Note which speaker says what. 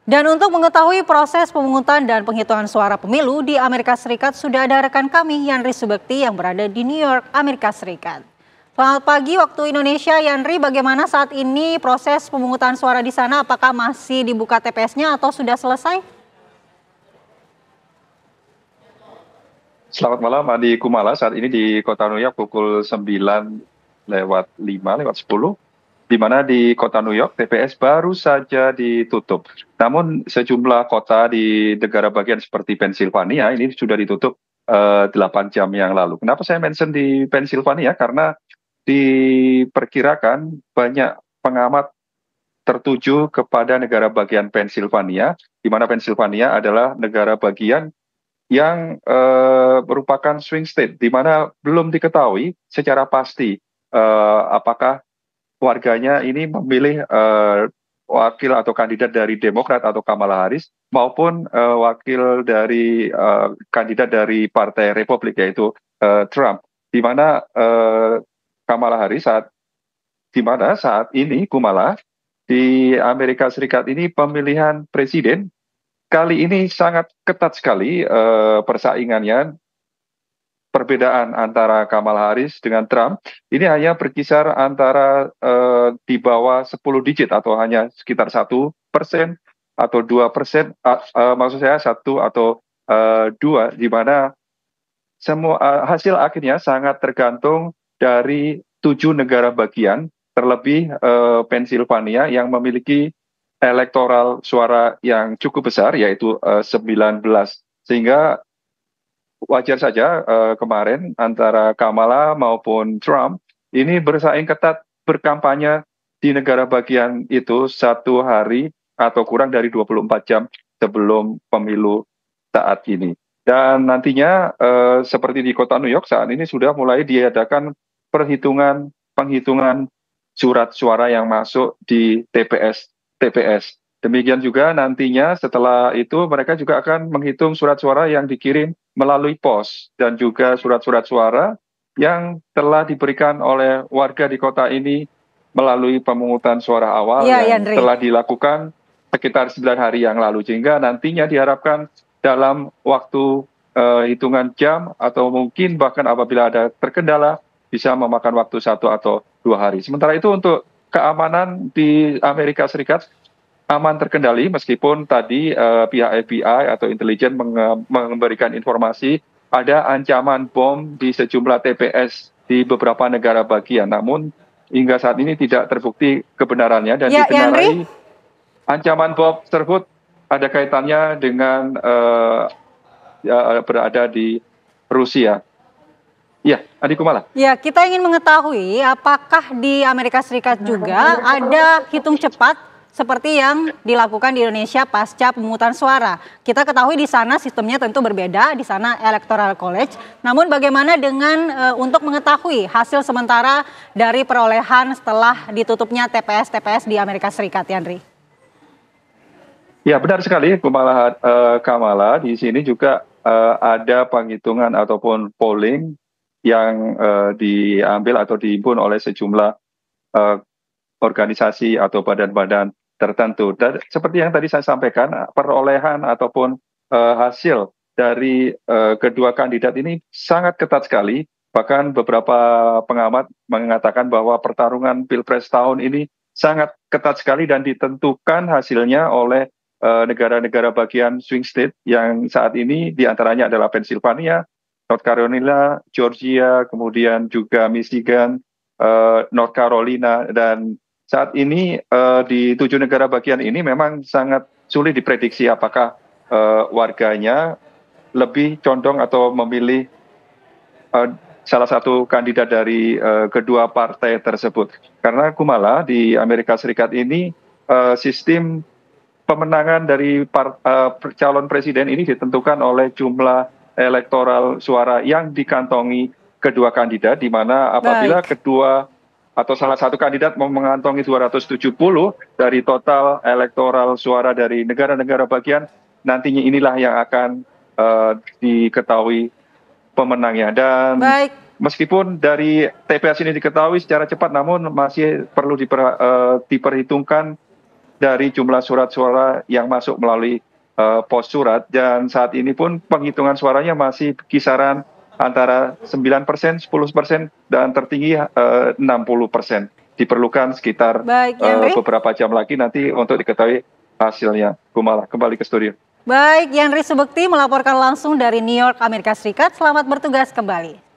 Speaker 1: Dan untuk mengetahui proses pemungutan dan penghitungan suara pemilu di Amerika Serikat, sudah ada rekan kami Yanri Subekti yang berada di New York, Amerika Serikat. Selamat pagi waktu Indonesia, Yanri. Bagaimana saat ini proses pemungutan suara di sana? Apakah masih dibuka TPS-nya atau sudah selesai?
Speaker 2: Selamat malam, Adi Kumala. Saat ini di kota New York pukul 9:05, 10, di mana di kota New York TPS baru saja ditutup. Namun sejumlah kota di negara bagian seperti Pennsylvania ini sudah ditutup 8 jam yang lalu. Kenapa saya mention di Pennsylvania? Karena diperkirakan banyak pengamat tertuju kepada negara bagian Pennsylvania, di mana Pennsylvania adalah negara bagian yang merupakan swing state, di mana belum diketahui secara pasti apakah warganya ini memilih wakil atau kandidat dari Demokrat atau Kamala Harris maupun wakil dari kandidat dari Partai Republik yaitu Trump, di mana Kamala Harris saat ini Kumala di Amerika Serikat ini pemilihan presiden kali ini sangat ketat sekali persaingannya. Perbedaan antara Kamala Harris dengan Trump ini hanya berkisar antara di bawah 10 digit atau hanya sekitar 1% atau 2%, maksud saya 1 atau 2, di mana semua hasil akhirnya sangat tergantung dari 7 negara bagian, terlebih Pennsylvania yang memiliki elektoral suara yang cukup besar yaitu 19, sehingga wajar saja kemarin antara Kamala maupun Trump ini bersaing ketat berkampanye di negara bagian itu 1 hari atau kurang dari 24 jam sebelum pemilu saat ini. Dan nantinya seperti di kota New York saat ini sudah mulai diadakan penghitungan surat suara yang masuk di TPS. Demikian juga nantinya setelah itu mereka juga akan menghitung surat suara yang dikirim melalui pos dan juga surat-surat suara yang telah diberikan oleh warga di kota ini melalui pemungutan suara awal yang
Speaker 1: Yandri.
Speaker 2: telah dilakukan sekitar 9 hari yang lalu, sehingga nantinya diharapkan dalam waktu hitungan jam atau mungkin bahkan apabila ada terkendala bisa memakan waktu 1 atau 2 hari. Sementara itu untuk keamanan di Amerika Serikat aman terkendali meskipun tadi pihak FBI atau intelijen memberikan informasi ada ancaman bom di sejumlah TPS di beberapa negara bagian. Namun hingga saat ini tidak terbukti kebenarannya dan dikenarai ancaman bom tersebut ada kaitannya dengan berada di Rusia. Ya, Adi Kumala.
Speaker 1: Ya, kita ingin mengetahui apakah di Amerika Serikat juga ada hitung cepat seperti yang dilakukan di Indonesia pasca pemungutan suara. Kita ketahui di sana sistemnya tentu berbeda, di sana Electoral College. Namun bagaimana dengan untuk mengetahui hasil sementara dari perolehan setelah ditutupnya TPS-TPS di Amerika Serikat, Yandri?
Speaker 2: Ya, benar sekali, Kamala. Di sini juga ada penghitungan ataupun polling yang diambil atau dihimpun oleh sejumlah organisasi atau badan-badan tertentu. Dan seperti yang tadi saya sampaikan, perolehan ataupun hasil dari kedua kandidat ini sangat ketat sekali. Bahkan beberapa pengamat mengatakan bahwa pertarungan Pilpres tahun ini sangat ketat sekali dan ditentukan hasilnya oleh negara-negara bagian swing state yang saat ini diantaranya adalah Pennsylvania, North Carolina, Georgia, kemudian juga Michigan, North Carolina, dan saat ini di 7 negara bagian ini memang sangat sulit diprediksi apakah warganya lebih condong atau memilih salah satu kandidat dari kedua partai tersebut. Karena Kumala di Amerika Serikat ini sistem pemenangan dari calon presiden ini ditentukan oleh jumlah elektoral suara yang dikantongi kedua kandidat, di mana apabila kedua atau salah satu kandidat mengantongi 270 dari total elektoral suara dari negara-negara bagian, nantinya inilah yang akan diketahui pemenangnya. Dan meskipun dari TPS ini diketahui secara cepat, namun masih perlu diperhitungkan dari jumlah surat suara yang masuk melalui pos surat, dan saat ini pun penghitungan suaranya masih kisaran antara 9%, 10%, dan tertinggi 60%. Diperlukan sekitar
Speaker 1: Baik, Yandri.
Speaker 2: beberapa jam lagi nanti untuk diketahui hasilnya. Kumala, kembali ke studio.
Speaker 1: Baik, Yandri Subekti melaporkan langsung dari New York, Amerika Serikat. Selamat bertugas kembali.